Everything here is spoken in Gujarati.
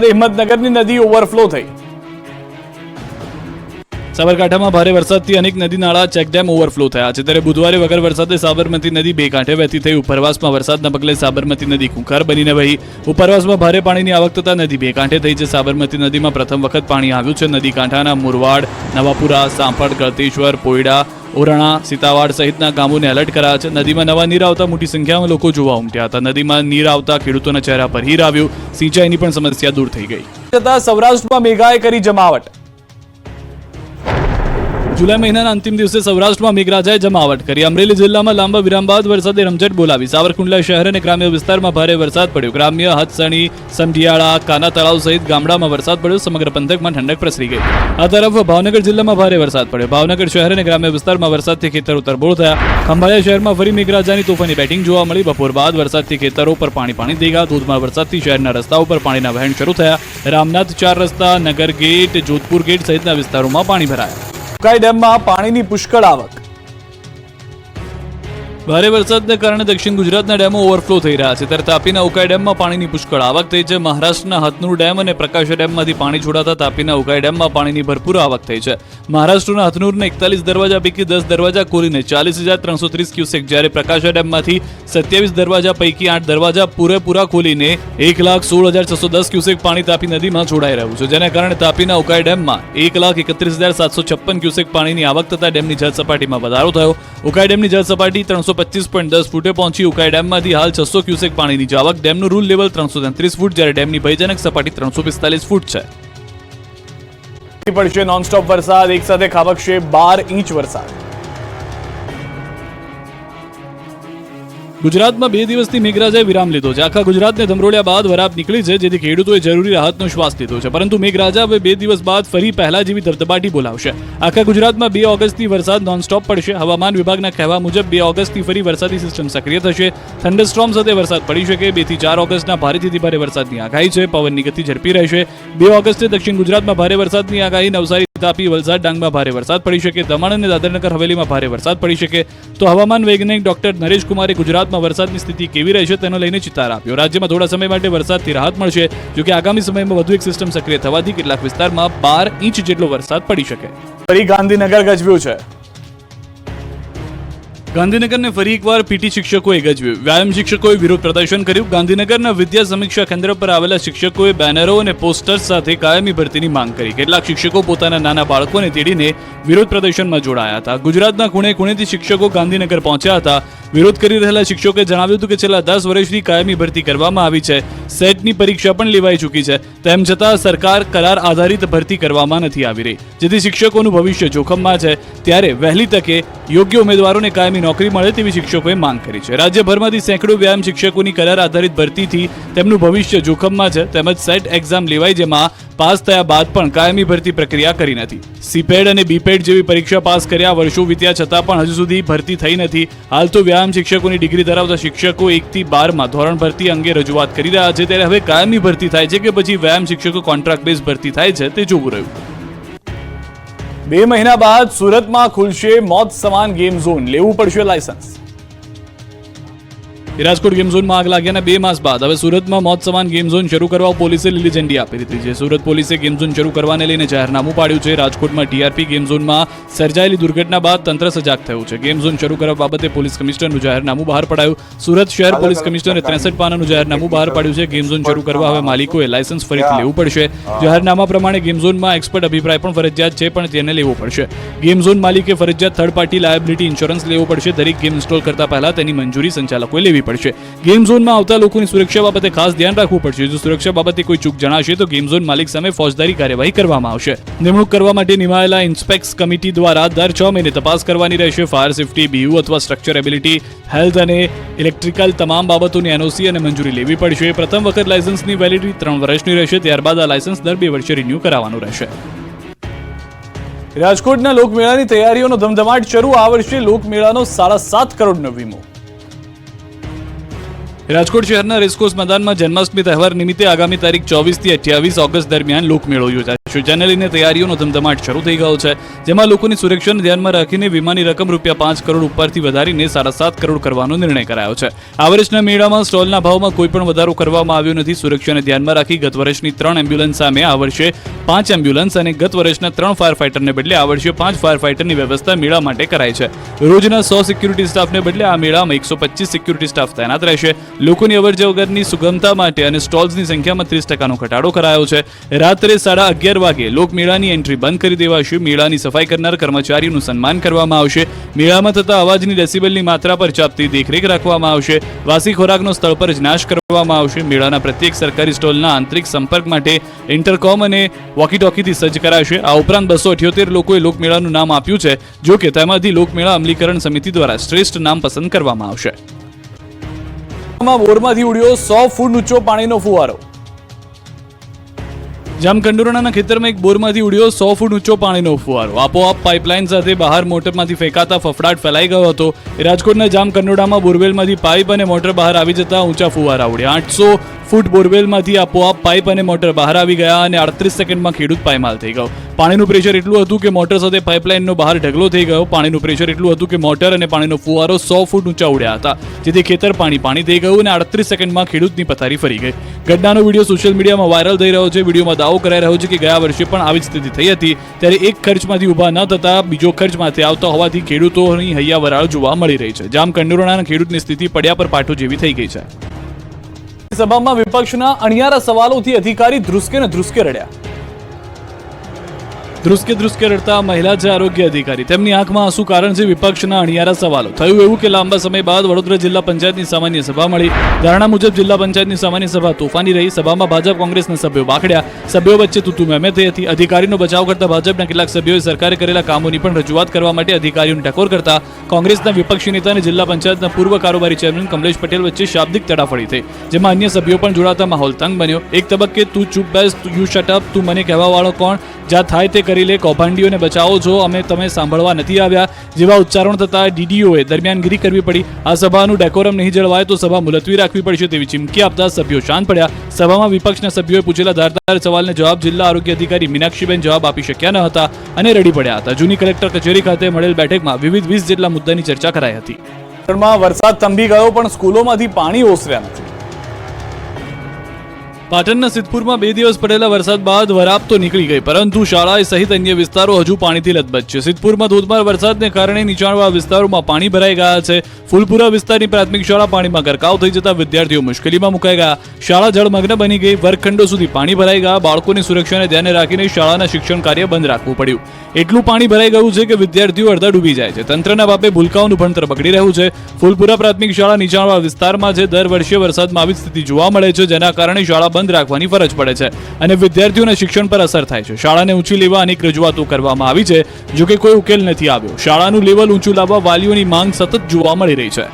હિંમતનગરની નદી ઓવરફ્લો થઈ। સાબરકાંઠામાં ભારે વરસાદથી અનેક નદી નાળા ચેકડેમ ઓવરફ્લો થયા છે, ત્યારે બુધવારે વગર વરસાદે સાબરમતી નદી બે કાંઠે વહેતી થઈ। ઉપરવાસમાં વરસાદના પગલે સાબરમતી નદી ખૂંખાર બનીને વહી। ઉપરવાસમાં ભારે પાણીની આવક થતા નદી બે કાંઠે થઈ છે। સાબરમતી નદીમાં પ્રથમ વખત પાણી આવ્યું છે। નદી કાંઠાના મુરવાડ, નવાપુરા, સાંપડ, ગળતેશ્વર, પોયડા, ઓરણા, સીતાવાડ સહિતના ગામોને એલર્ટ કરાયા છે। નદીમાં નવા નીર આવતા મોટી સંખ્યામાં લોકો જોવા ઉમટ્યા હતા। નદીમાં નીર આવતા ખેડૂતોના ચહેરા પર હીર આવ્યું। સિંચાઈની પણ સમસ્યા દૂર થઈ ગઈ। છતાં સૌરાષ્ટ્રમાં મેઘાએ કરી જમાવટ। જુલાઈ મહિનાના અંતિમ દિવસે સૌરાષ્ટ્રમાં મેઘરાજાએ જમાવટ કરી। અમરેલી જિલ્લામાં લાંબા વિરામ બાદ વરસાદે રમઝટ બોલાવી। સાવરકુંડલા શહેર અને ગ્રામ્ય વિસ્તારમાં ભારે વરસાદ પડ્યો। ગ્રામ્ય હથસણી, સમઢિયાળા, કાના તળાવ સહિત ગામડામાં વરસાદ પડ્યો। સમગ્ર પંથકમાં ઠંડક પ્રસરી ગઈ। આ તરફ ભાવનગર જિલ્લામાં ભારે વરસાદ પડ્યો। ભાવનગર શહેર અને ગ્રામ્ય વિસ્તારમાં વરસાદથી ખેતરો તરબોળ થયા। ખંભાળિયા શહેરમાં ફરી મેઘરાજાની તોફાની બેટિંગ જોવા મળી। બપોર બાદ વરસાદથી ખેતરો પર પાણી થઈ ગયા। ધોધમાર વરસાદથી શહેરના રસ્તાઓ પર પાણીના વહેણ શરૂ થયા। રામનાથ 4 રસ્તા, નગર ગેટ, જોધપુર ગેટ સહિતના વિસ્તારોમાં પાણી ભરાયા। ઉકાઈ ડેમમાં પાણીની પુષ્કળ આવક। ભારે વરસાદને કારણે દક્ષિણ ગુજરાતના ડેમો ઓવરફ્લો થઈ રહ્યા છે, ત્યારે તાપીના ઉકાઈ ડેમમાં પાણીની પુષ્કળ આવક થઈ છે। મહારાષ્ટ્રના હથનુર ડેમ અને પ્રકાશ ડેમમાંથી પાણી છોડાતા તાપીના ઉકાઈ ડેમમાં પાણીની ભરપૂર આવક થઈ છે। મહારાષ્ટ્રના હથનુરના 41 દરવાજા પૈકી 10 દરવાજા ખોલીને 40,330 ક્યુસેક, જ્યારે પ્રકાશ ડેમમાંથી 27 દરવાજા પૈકી 8 દરવાજા પૂરેપૂરા ખોલીને 1,16,610 ક્યુસેક પાણી તાપી નદીમાં છોડાઈ રહ્યું છે, જેના કારણે તાપીના ઉકાઈ ડેમમાં 1,31,756 ક્યુસેક પાણીની આવક થતા ડેમની જળ સપાટીમાં વધારો થયો। ઉકાઈ ડેમની જળ સપાટી 325.10 ફૂટે પહોંચી। ઉકાઈ ડેમમાંથી હાલ 600 ક્યુસેક પાણીની આવક। ડેમનું રૂલ લેવલ 333 ફૂટ, જ્યારે ડેમની ભયજનક સપાટી 345 ફૂટ છે। પડશે નોનસ્ટોપ વરસાદ, એક સાથે ખાબકશે 12 ઇંચ વરસાદ। ગુજરાતમાં 2 દિવસથી મેઘરાજાએ વિરામ લીધો છે। આખા ગુજરાતને ધમરોળ્યા બાદ વરાપ નીકળી છે, જેથી ખેડૂતોએ જરૂરી રાહતનો શ્વાસ લીધો છે, પરંતુ મેઘરાજા હવે 2 દિવસ બાદ ફરી પહેલા જેવી ધબધબાટી બોલાવશે। આખા ગુજરાતમાં 2 ઓગસ્ટથી વરસાદ નોનસ્ટોપ પડશે। હવામાન વિભાગના કહેવા મુજબ 2 ઓગસ્ટથી ફરી વરસાદી સિસ્ટમ સક્રિય થશે। થંડરસ્ટોર્મ સાથે વરસાદ પડી શકે। 2 થી 4 ઓગસ્ટના ભારેથી ભારે વરસાદની આગાહી છે। પવનની ગતિ ઝડપી રહેશે। 2 ઓગસ્ટે દક્ષિણ ગુજરાતમાં ભારે વરસાદની આગાહી। નવસારી, તાપી, વલસાડ, ડાંગમાં ભારે વરસાદ પડી શકે। દમણ અને દાદરનગર હવેલીમાં ભારે વરસાદ પડી શકે। તો હવામાન વૈજ્ઞાનિક ડોક્ટર નરેશ કુમારે ગુજરાતમાં વરસાદની સ્થિતિ કેવી રહેશે તેનો લઈને ચિતાર આપ્યો। રાજ્યમાં થોડા સમય માટે વરસાદથી રાહત મળશે, જોકે આગામી સમયમાં વધુ એક સિસ્ટમ સક્રિય થવાથી કેટલાક વિસ્તારમાં 12 ઇંચ જેટલો વરસાદ પડી શકે। ફરી ગાંધીનગર ગજવ્યું છે। ગાંધીનગરને ફરી એકવાર પીટી શિક્ષકોએ ગજવ્યું। વ્યાયામ શિક્ષકોએ વિરોધ પ્રદર્શન કર્યું। ગાંધીનગરના વિદ્યા સમીક્ષા કેન્દ્ર પર આવેલા શિક્ષકોએ બેનરો અને પોસ્ટર્સ સાથે કાયમી ભરતીની માંગ કરી। કેટલાક શિક્ષકો પોતાના નાના બાળકોને તેડીને વિરોધ પ્રદર્શનમાં જોડાયા હતા। ગુજરાતના ખૂણે ખૂણેથી શિક્ષકો ગાંધીનગર પહોંચ્યા હતા। વિરોધ કરી રહેલા શિક્ષકોએ જણાવ્યું હતું કે છેલ્લા 10 વર્ષથી કાયમી ભરતી કરવામાં આવી છે। સેટની પરીક્ષા પણ લેવાઈ ચૂકી છે, તેમ છતાં સરકાર કરાર આધારિત ભરતી કરવામાં નથી આવી રહી, જેથી શિક્ષકોનું ભવિષ્ય જોખમમાં છે। ત્યારે વહેલી તકે યોગ્ય ઉમેદવારોને કાયમી નોકરી મળે તેવી શિક્ષકોએ માંગ કરી છે। રાજ્યભરમાંથી સેંકડો વ્યાયામ શિક્ષકોની કરાર આધારિત ભરતીથી તેમનું ભવિષ્ય જોખમમાં છે, તેમજ સેટ એક્ઝામ લેવાઈ જેમાં પાસ થયા બાદ પણ કાયમી ભરતી પ્રક્રિયા કરી નથી। સીપેડ અને બીપેડ જેવી પરીક્ષા પાસ કર્યા વર્ષો વીત્યા છતાં પણ હજુ સુધી ભરતી થઈ નથી। હાલ તો વ્યાયામ શિક્ષકોની ડિગ્રી ધરાવતા શિક્ષકો 1 થી 12માં ધોરણ ભરતી અંગે રજૂઆત કરી રહ્યા છે, ત્યારે હવે કાયમી ભરતી થાય છે કે પછી વ્યાયામ શિક્ષકો કોન્ટ્રાક્ટ બેઝ ભરતી થાય છે તે જોવું રહ્યું। 2 મહિના બાદ સુરતમાં ખુલશે મોત સમાન ગેમ ઝોન, લેવું પડશે લાયસન્સ। રાજકોટ ગેમ ઝોનમાં આગ લાગ્યાના 2 માસ બાદ હવે સુરતમાં મોત સમાન ગેમ ઝોન શરૂ કરવા પોલીસે લીલી ઝંડી આપી દીધી છે। સુરત પોલીસે ગેમ ઝોન શરૂ કરવાને લઈને જાહેરનામું પાડ્યું છે। રાજકોટમાં ટીઆરપી ગેમ ઝોનમાં સર્જાયેલી દુર્ઘટના બાદ તંત્ર સજાગ થયું છે। ગેમ ઝોન શરૂ કરવા બાબતે પોલીસ કમિશનરનું જાહેરનામું બહાર પડાયું। સુરત શહેર પોલીસ કમિશનરે 63 પાનાનું જાહેરનામું બહાર પાડ્યું છે। ગેમ ઝોન શરૂ કરવા હવે માલિકોએ લાયસન્સ ફરીથી લેવું પડશે। જાહેરનામા પ્રમાણે ગેમ ઝોનમાં એક્સપર્ટ અભિપ્રાય પણ ફરજિયાત છે, પણ તેને લેવો પડશે। ગેમ ઝોન માલિકે ફરજિયાત થર્ડ પાર્ટી લાયબિલિટી ઇન્સ્યોરન્સ લેવો પડશે। દરેક ગેમ ઇન્સ્ટોલ કરતા પહેલા તેની મંજૂરી સંચાલકોએ લેવી પડશે। ગેમ ઝોનમાં આવતા લોકોની સુરક્ષા બાબતે ખાસ ધ્યાન રાખવું પડશે। જો સુરક્ષા બાબતે કોઈ ચૂક જણાશે તો ગેમ ઝોન માલિક સામે ફોજદારી કાર્યવાહી કરવામાં આવશે। નિમણૂક કરવા માટે નિમાયેલા ઇન્સ્પેક્સ કમિટી દ્વારા દર 6 મહિને તપાસ કરવાની રહેશે। ફાયર સેફટી, બીયુ અથવા સ્ટ્રક્ચર એબિલિટી, હેલ્થ અને ઇલેક્ટ્રિકલ તમામ બાબતોની એનઓસી અને મંજૂરી લેવી પડશે। પ્રથમ વખત લાયસન્સની વેલિડિટી 3 વર્ષની રહેશે, ત્યારબાદ આ લાયસન્સ દર 2 વર્ષે રિન્યૂ કરાવવાનું રહેશે। રાજકોટના લોકમેળાની તૈયારીઓનો ધમધમાટ શરૂ। આ વર્ષે લોકમેળાનો 7.5 કરોડનો વીમો। રાજકોટ શહેરના રેસકોર્સ મેદાનમાં જન્માષ્ટમી તહેવાર નિમિત્તે આગામી તારીખ 24 થી 28 ઓગસ્ટ દરમિયાન લોકમેળો યોજાશે। જેને લઈને તૈયારીઓનો ધમધમાટ શરૂ થઈ ગયો છે, જેમાં લોકોની સુરક્ષાને ધ્યાનમાં રાખીને વીમાની રકમ ₹5 કરોડ ઉપરથી વધારીને 7.5 કરોડ કરવાનો નિર્ણય કરાયો છે. આ વર્ષના મેળામાં સ્ટોલના ભાવમાં કોઈ પણ વધારો કરવામાં આવ્યો નથી. સુરક્ષાને ધ્યાનમાં રાખી ગત વર્ષની 3 એમ્બ્યુલન્સ સામે આ વર્ષે 5 એમ્બ્યુલન્સ અને ગત વર્ષના 3 ફાયર ફાઇટરને બદલે આ વર્ષે 5 ફાયર ફાઇટરની વ્યવસ્થા મેળા માટે કરાઈ છે. રોજના 100 સિક્યુરિટી સ્ટાફને બદલે આ મેળામાં 125 સિક્યુરિટી સ્ટાફ તૈનાત રહેશે. લોકોની અવરજવરની સુગમતા માટે અને સ્ટોલ્સની સંખ્યામાં 30% ઘટાડો કરાયો છે. રાત્રે 11:30 વાગે લોકમેળાની એન્ટ્રી બંધ કરી દેવાશે. મેળાની સફાઈ કરનાર કર્મચારીઓનું સન્માન કરવામાં આવશે. મેળામાં થતા અવાજની ડેસિબલની માત્રા પર ચાપતી દેખરેખ રાખવામાં આવશે. વાસી ખોરાકનો સ્થળ પર જ નાશ કરવામાં આવશે. મેળાના પ્રત્યેક સરકારી સ્ટોલના આંતરિક સંપર્ક માટે ઇન્ટરકોમ અને વોકી ટોકીથી સજ્જ કરાશે. આ ઉપરાંત 278 લોકોએ લોકમેળાનું નામ આપ્યું છે. જો કે તેમાંથી લોકમેળા અમલીકરણ સમિતિ દ્વારા શ્રેષ્ઠ નામ પસંદ કરવામાં આવશે. બોરમાંથી ઉડ્યો 100 ફૂટ ઊંચો પાણીનો ફુવારો. જામકંડોરણાના ખેતરમાં એક બોરમાંથી ઉડ્યો 100 ફૂટ ઊંચો પાણીનો ફુવારો. આપોઆપ પાઇપલાઇન સાથે બહાર મોટરમાંથી ફેંકાતા ફફડાટ ફેલાઈ ગયો હતો. રાજકોટના જામકંડોરણામાં બોરવેલમાંથી પાઇપ અને મોટર બહાર આવી જતા ઊંચા ફુવારા ઉડ્યા. 800 ફૂટ બોરવેલમાંથી આપોઆપ પાઇપ અને મોટર બહાર આવી ગયા અને 38 સેકન્ડમાં ખેડૂત પાયમાલ થઈ ગયો. પાણીનું પ્રેશર એટલું હતું કે મોટર સાથે પાઇપલાઇનનો બહાર ઢગલો થઈ ગયો. પાણીનું પ્રેશર એટલું હતું કે મોટર અને પાણીનો ફુવારો 100 ફૂટ ઊંચા ઉડ્યા હતા, જેથી ખેતર પાણી થઈ ગયું અને 38 સેકન્ડમાં ખેડૂતની પથારી ફરી ગઈ. ઘટનાનો વિડીયો સોશિયલ મીડિયામાં વાયરલ થઈ રહ્યો છે. વિડીયોમાં દાવો કરાઈ રહ્યો છે કે ગયા વર્ષે પણ આવી જ સ્થિતિ થઈ હતી, ત્યારે એક ખર્ચમાંથી ઊભા ન થતા બીજો ખર્ચ માથે આવતા હોવાથી ખેડૂતોની હૈયા વરાળ જોવા મળી રહી છે. જામકંડોરણાના ખેડૂતની સ્થિતિ પડ્યા પર પાટો જેવી થઈ ગઈ છે. સભામાં વિપક્ષના અણિયારા સવાલોથી અધિકારી ધ્રુસકે રડ્યા. ધ્રુસકે રડતા મહિલા છે આરોગ્ય અધિકારી. તેમની આંખમાં આંસુ કારણ છે વિપક્ષના અણિયારા સવાલો. થયું એવું કે લાંબા સમય બાદ વડોદરા જિલ્લા પંચાયતની સામાન્ય સભા મળી. ધારણા મુજબ જિલ્લા પંચાયતની સામાન્ય સભા તોફાની રહી. સભામાં ભાજપ કોંગ્રેસના સભ્યો બાખડ્યા. સભ્યો વચ્ચે તૂતુ મેમે થઈ હતી. અધિકારીનો બચાવ કરતા ભાજપના કેટલાક સભ્યોએ સરકારે કરેલા કામોની પણ રજૂઆત કરવા માટે અધિકારીઓને ટકોર કરતા કોંગ્રેસના વિપક્ષી નેતા અને જિલ્લા પંચાયતના પૂર્વ કારોબારી ચેરમેન કમલેશ પટેલ વચ્ચે શાબ્દિક તડાફડી થઈ, જેમાં અન્ય સભ્યો પણ જોડાતા માહોલ તંગ બન્યો. એક તબક્કે તું ચૂપ બેસ, યુ શટ અપ, તું મને કહેવા વાળો કોણ, જ્યાં થાય તે કરી લે, કૌભાંડીઓને બચાવો છો, અમે તમે સાંભળવા નથી આવ્યા જેવા ઉચ્ચારણ થતા ડીડીઓએ દરમિયાનગીરી કરવી પડી. આ સભાનું ડેકોરમ નહીં જળવાય તો સભા મુલતવી રાખવી પડશે તેવી ચીમકી આપતા સભ્યો શાંત પડ્યા. સભામાં વિપક્ષના સભ્યોએ પૂછેલા ધારદાર સવાલને જવાબ જિલ્લા આરોગ્ય અધિકારી મીનાક્ષીબેન જવાબ આપી શક્યા ન હતા અને રડી પડ્યા હતા. જૂની કલેક્ટર કચેરી ખાતે મળેલ બેઠકમાં વિવિધ 20 જેટલા મુદ્દાની ચર્ચા કરાઈ હતી. વરસાદ થંભી ગયો પણ સ્કૂલોમાંથી પાણી ઓસર્યા નથી. પાટણના સિદ્ધપુરમાં 2 દિવસ પડેલા વરસાદ બાદ વરાપ તો નીકળી ગઈ, પરંતુ શાળા સહિત અન્ય વિસ્તારો હજુ પાણીથી લથબથ છે. સિદ્ધપુરમાં ધોધમાર વરસાદને કારણે નીચાણવાળા વિસ્તારોમાં પાણી ભરાઈ ગયા છે. ફૂલપુરા વિસ્તારની પ્રાથમિક શાળા પાણીમાં ગરકાવ થઈ જતા વિદ્યાર્થીઓ મુશ્કેલીમાં મુકાઈ ગયા. શાળા જળમગ્ન બની ગઈ. વર્ગખંડો સુધી પાણી ભરાઈ ગયા. બાળકોની સુરક્ષાને ધ્યાને રાખીને શાળાના શિક્ષણ કાર્ય બંધ રાખવું પડ્યું. એટલું પાણી ભરાઈ ગયું છે કે વિદ્યાર્થીઓ અડધા ડૂબી જાય છે. તંત્રના બાપે ભૂલકાઓનું ભણતર બગડી રહ્યું છે. ફૂલપુરા પ્રાથમિક શાળા નીચાણવાળા વિસ્તારમાં છે. દર વર્ષે વરસાદમાં આવી સ્થિતિ જોવા મળે છે, જેના કારણે શાળા બંધ રાખવાની ફરજ પડે છે અને વિદ્યાર્થીઓના શિક્ષણ પર અસર થાય છે. શાળાને ઊંચી લેવા અનેક રજૂઆતો કરવામાં આવી છે, જો કે કોઈ ઉકેલ નથી આવ્યો. શાળાનું લેવલ ઊંચું લાવવા વાલીઓની માંગ સતત જોવા મળી રહી છે.